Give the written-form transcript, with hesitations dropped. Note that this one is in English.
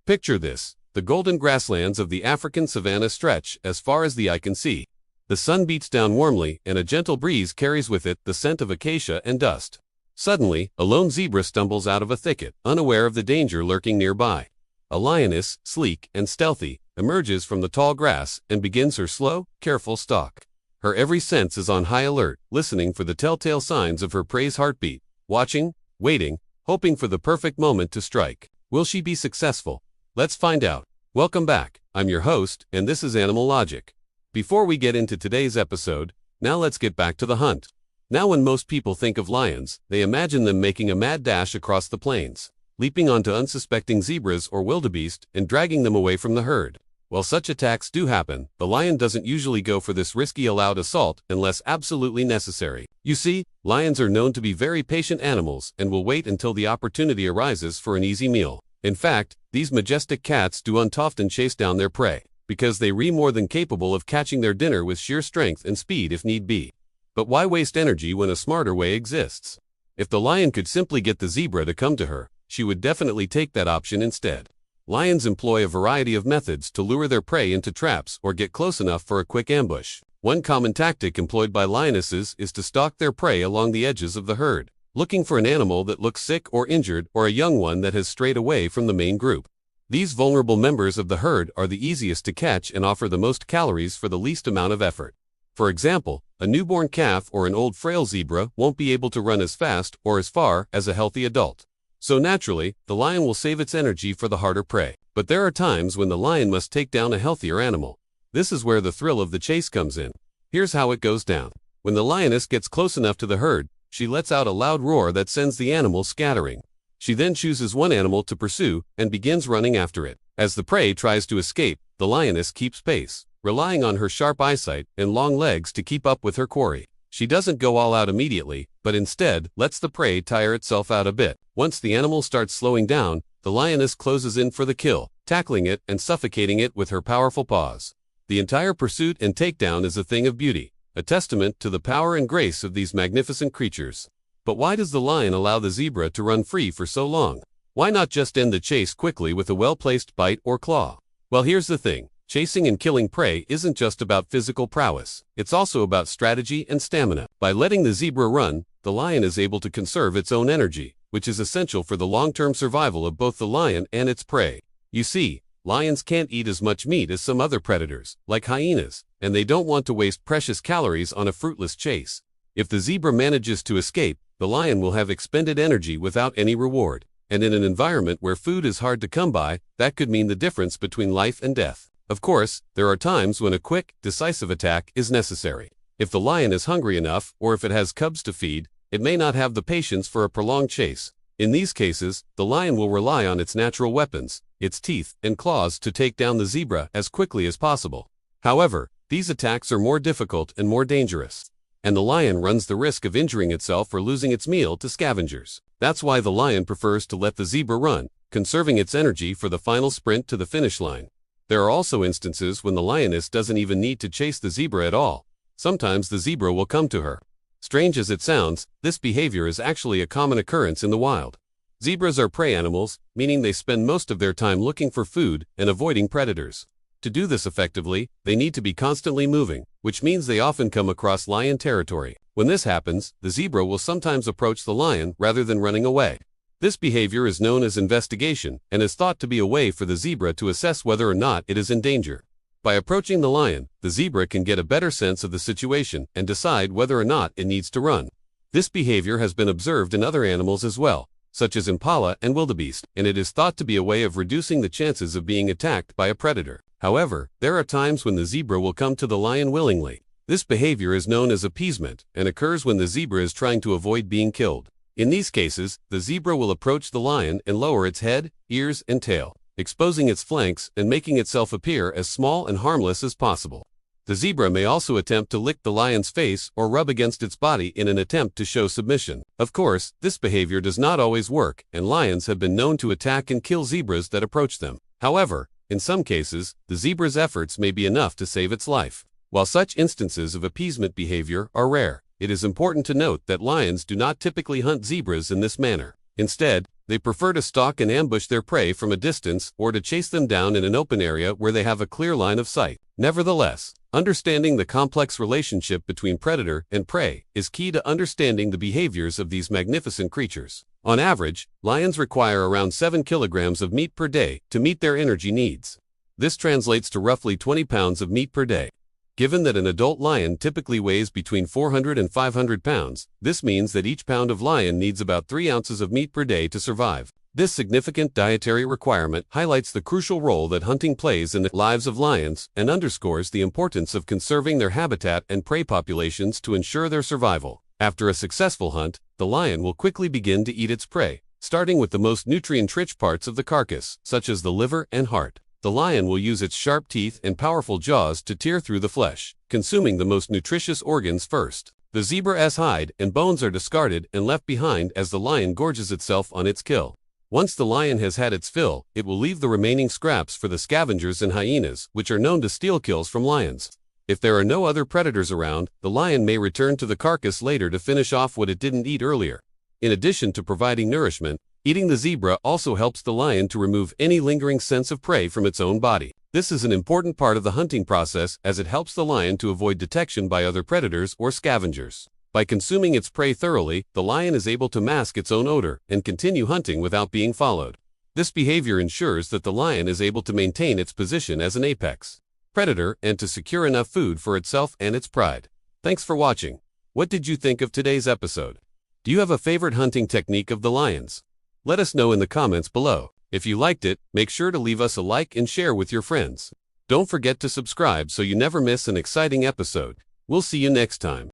Picture this. The golden grasslands of the African savanna stretch as far as the eye can see. The sun beats down warmly, and a gentle breeze carries with it the scent of acacia and dust. Suddenly, a lone zebra stumbles out of a thicket, unaware of the danger lurking nearby. A lioness, sleek and stealthy, emerges from the tall grass and begins her slow, careful stalk. Her every sense is on high alert, listening for the telltale signs of her prey's heartbeat, watching, waiting, hoping for the perfect moment to strike. Will she be successful? Let's find out. Welcome back. I'm your host, and this is Animal Logic. Before we get into today's episode, now let's get back to the hunt. Now when most people think of lions, they imagine them making a mad dash across the plains, leaping onto unsuspecting zebras or wildebeest and dragging them away from the herd. While such attacks do happen, the lion doesn't usually go for this risky loud assault unless absolutely necessary. You see, lions are known to be very patient animals and will wait until the opportunity arises for an easy meal. In fact, these majestic cats don't often chase down their prey, because they are more than capable of catching their dinner with sheer strength and speed if need be. But why waste energy when a smarter way exists? If the lion could simply get the zebra to come to her, she would definitely take that option instead. Lions employ a variety of methods to lure their prey into traps or get close enough for a quick ambush. One common tactic employed by lionesses is to stalk their prey along the edges of the herd, looking for an animal that looks sick or injured or a young one that has strayed away from the main group. These vulnerable members of the herd are the easiest to catch and offer the most calories for the least amount of effort. For example, a newborn calf or an old frail zebra won't be able to run as fast or as far as a healthy adult. So naturally, the lion will save its energy for the harder prey. But there are times when the lion must take down a healthier animal. This is where the thrill of the chase comes in. Here's how it goes down. When the lioness gets close enough to the herd, she lets out a loud roar that sends the animal scattering. She then chooses one animal to pursue and begins running after it. As the prey tries to escape, the lioness keeps pace, relying on her sharp eyesight and long legs to keep up with her quarry. She doesn't go all out immediately, but instead lets the prey tire itself out a bit. Once the animal starts slowing down, the lioness closes in for the kill, tackling it and suffocating it with her powerful paws. The entire pursuit and takedown is a thing of beauty, a testament to the power and grace of these magnificent creatures. But why does the lion allow the zebra to run free for so long? Why not just end the chase quickly with a well-placed bite or claw? Well, here's the thing. Chasing and killing prey isn't just about physical prowess. It's also about strategy and stamina. By letting the zebra run, the lion is able to conserve its own energy, which is essential for the long-term survival of both the lion and its prey. You see, lions can't eat as much meat as some other predators, like hyenas, and they don't want to waste precious calories on a fruitless chase. If the zebra manages to escape, the lion will have expended energy without any reward. And in an environment where food is hard to come by, that could mean the difference between life and death. Of course, there are times when a quick, decisive attack is necessary. If the lion is hungry enough, or if it has cubs to feed, it may not have the patience for a prolonged chase. In these cases, the lion will rely on its natural weapons, its teeth and claws, to take down the zebra as quickly as possible. However, these attacks are more difficult and more dangerous, and the lion runs the risk of injuring itself or losing its meal to scavengers. That's why the lion prefers to let the zebra run, conserving its energy for the final sprint to the finish line. There are also instances when the lioness doesn't even need to chase the zebra at all. Sometimes the zebra will come to her. Strange as it sounds, this behavior is actually a common occurrence in the wild. Zebras are prey animals, meaning they spend most of their time looking for food and avoiding predators. To do this effectively, they need to be constantly moving, which means they often come across lion territory. When this happens, the zebra will sometimes approach the lion rather than running away. This behavior is known as investigation and is thought to be a way for the zebra to assess whether or not it is in danger. By approaching the lion, the zebra can get a better sense of the situation and decide whether or not it needs to run. This behavior has been observed in other animals as well, such as impala and wildebeest, and it is thought to be a way of reducing the chances of being attacked by a predator. However, there are times when the zebra will come to the lion willingly. This behavior is known as appeasement and occurs when the zebra is trying to avoid being killed. In these cases, the zebra will approach the lion and lower its head, ears, and tail, exposing its flanks and making itself appear as small and harmless as possible. The zebra may also attempt to lick the lion's face or rub against its body in an attempt to show submission. Of course, this behavior does not always work, and lions have been known to attack and kill zebras that approach them. However, in some cases, the zebra's efforts may be enough to save its life. While such instances of appeasement behavior are rare, it is important to note that lions do not typically hunt zebras in this manner. Instead, They prefer to stalk and ambush their prey from a distance or to chase them down in an open area where they have a clear line of sight. Nevertheless, understanding the complex relationship between predator and prey is key to understanding the behaviors of these magnificent creatures. On average, lions require around 7 kilograms of meat per day to meet their energy needs. This translates to roughly 20 pounds of meat per day. Given that an adult lion typically weighs between 400 and 500 pounds, this means that each pound of lion needs about 3 ounces of meat per day to survive. This significant dietary requirement highlights the crucial role that hunting plays in the lives of lions and underscores the importance of conserving their habitat and prey populations to ensure their survival. After a successful hunt, the lion will quickly begin to eat its prey, starting with the most nutrient-rich parts of the carcass, such as the liver and heart. The lion will use its sharp teeth and powerful jaws to tear through the flesh, consuming the most nutritious organs first. The zebra's hide and bones are discarded and left behind as the lion gorges itself on its kill. Once the lion has had its fill, it will leave the remaining scraps for the scavengers and hyenas, which are known to steal kills from lions. If there are no other predators around, the lion may return to the carcass later to finish off what it didn't eat earlier. In addition to providing nourishment, eating the zebra also helps the lion to remove any lingering sense of prey from its own body. This is an important part of the hunting process as it helps the lion to avoid detection by other predators or scavengers. By consuming its prey thoroughly, the lion is able to mask its own odor and continue hunting without being followed. This behavior ensures that the lion is able to maintain its position as an apex predator and to secure enough food for itself and its pride. Thanks for watching. What did you think of today's episode? Do you have a favorite hunting technique of the lions? Let us know in the comments below. If you liked it, make sure to leave us a like and share with your friends. Don't forget to subscribe so you never miss an exciting episode. We'll see you next time.